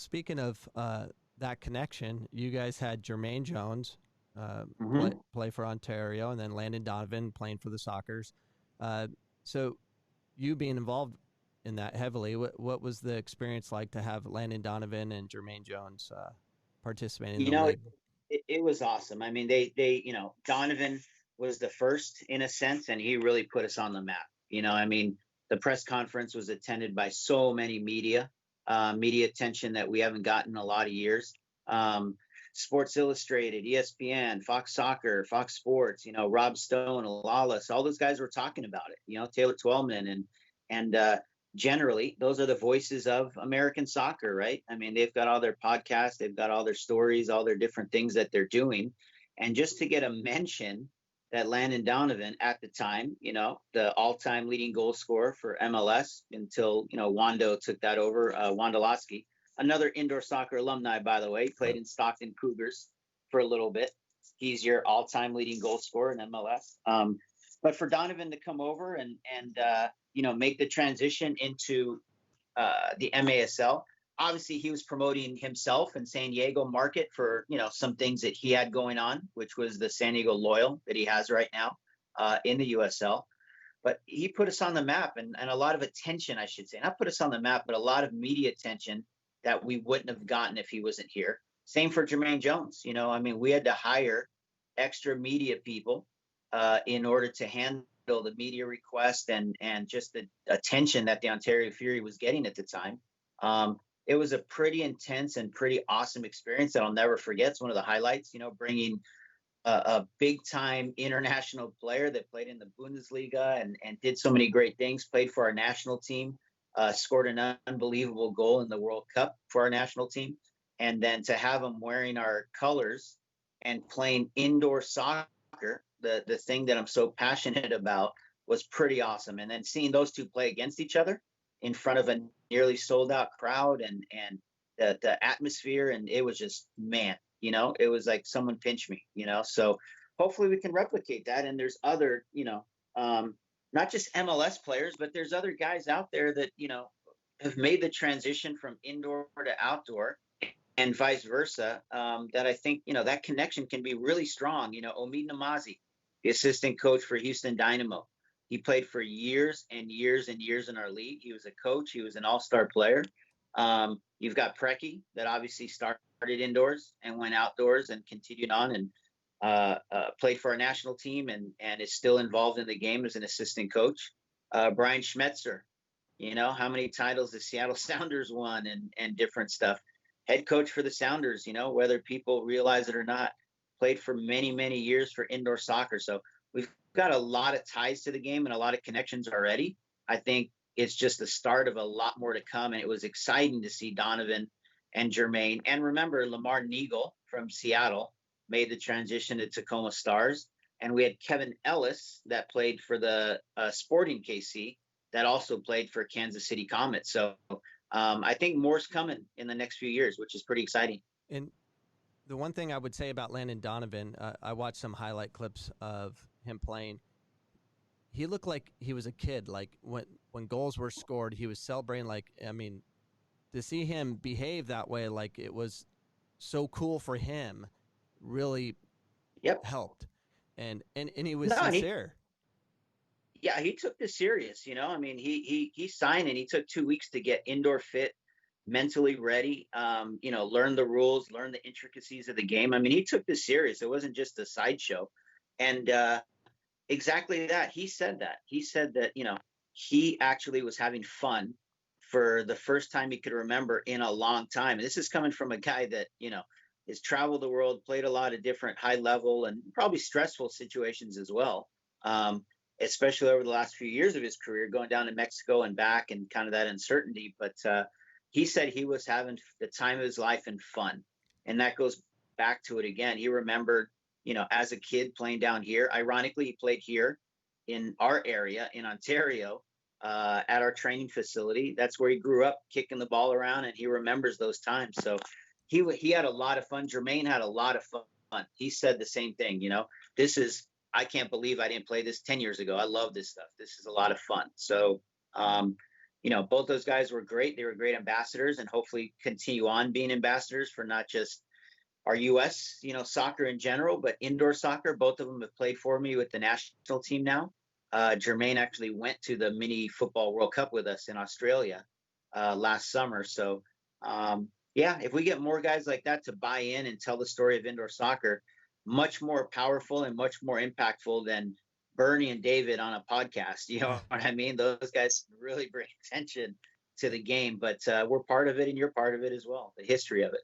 speaking of that connection, you guys had Jermaine Jones Hmm. play for Ontario, and then Landon Donovan playing for the Sockers. Uh, so you being involved in that heavily, what was the experience like to have Landon Donovan and Jermaine Jones participating in You the know, league? it was awesome. I mean, Donovan was the first in a sense, and he really put us on the map. I mean, the press conference was attended by so many media attention that we haven't gotten in a lot of years. Um, Sports Illustrated, ESPN, Fox Soccer, Fox Sports, Rob Stone, Lawless, all those guys were talking about it. Taylor Twellman and generally those are the voices of American soccer, right? I mean, they've got all their podcasts, they've got all their stories, all their different things that they're doing. And just to get a mention that Landon Donovan at the time, the all-time leading goal scorer for MLS until, Wando took that over, Wondolowski, another indoor soccer alumni, by the way, played Yep. in Stockton Cougars for a little bit. He's your all-time leading goal scorer in MLS. But for Donovan to come over and make the transition into the MASL. Obviously, he was promoting himself in San Diego market for some things that he had going on, which was the San Diego Loyal that he has right now in the USL. But he put us on the map and a lot of attention, I should say. Not put us on the map, but a lot of media attention that we wouldn't have gotten if he wasn't here. Same for Jermaine Jones. I mean, we had to hire extra media people in order to handle the media request and just the attention that the Ontario Fury was getting at the time. It was a pretty intense and pretty awesome experience that I'll never forget. It's one of the highlights, bringing a big time international player that played in the Bundesliga and did so many great things, played for our national team, scored an unbelievable goal in the World Cup for our national team. And then to have him wearing our colors and playing indoor soccer, the thing that I'm so passionate about, was pretty awesome. And then seeing those two play against each other in front of a nearly sold out crowd and the atmosphere, and it was just, man, it was like someone pinched me. So hopefully we can replicate that. And there's other, not just MLS players, but there's other guys out there that have made the transition from indoor to outdoor and vice versa, that I think, that connection can be really strong. Omid Namazi, the assistant coach for Houston Dynamo. He played for years and years and years in our league. He was a coach. He was an all-star player. You've got Preki that obviously started indoors and went outdoors and continued on and played for our national team and is still involved in the game as an assistant coach. Brian Schmetzer, how many titles the Seattle Sounders won and different stuff. Head coach for the Sounders, whether people realize it or not, played for many, many years for indoor soccer. So we've got a lot of ties to the game and a lot of connections already. I think it's just the start of a lot more to come. And it was exciting to see Donovan and Jermaine. And remember, Lamar Neagle from Seattle made the transition to Tacoma Stars. And we had Kevin Ellis that played for the Sporting KC that also played for Kansas City Comets. So I think more's coming in the next few years, which is pretty exciting. And the one thing I would say about Landon Donovan, I watched some highlight clips of him playing. He looked like he was a kid. Like when goals were scored, he was celebrating. Like, I mean, to see him behave that way, like it was so cool for him, really Yep. helped. And he was No, and sincere. he took this serious. I mean, he signed and he took 2 weeks to get indoor fit, mentally ready. Learn the rules, learn the intricacies of the game. I mean, he took this serious. It wasn't just a sideshow. And exactly that. He said that. He said that, he actually was having fun for the first time he could remember in a long time. And this is coming from a guy that, has traveled the world, played a lot of different high level and probably stressful situations as well. Especially over the last few years of his career, going down to Mexico and back and kind of that uncertainty. But he said he was having the time of his life and fun. And that goes back to it again. He remembered, as a kid playing down here. Ironically, he played here in our area in Ontario at our training facility. That's where he grew up kicking the ball around, and he remembers those times. So he had a lot of fun. Jermaine had a lot of fun. He said the same thing. This is, I can't believe I didn't play this 10 years ago. I love this stuff. This is a lot of fun. So both those guys were great. They were great ambassadors, and hopefully continue on being ambassadors for not just our U.S. soccer in general, but indoor soccer. Both of them have played for me with the national team now. Jermaine actually went to the mini football World Cup with us in Australia last summer. So, yeah, if we get more guys like that to buy in and tell the story of indoor soccer, much more powerful and much more impactful than Bernie and David on a podcast. You know what I mean? Those guys really bring attention to the game, but we're part of it and you're part of it as well, the history of it.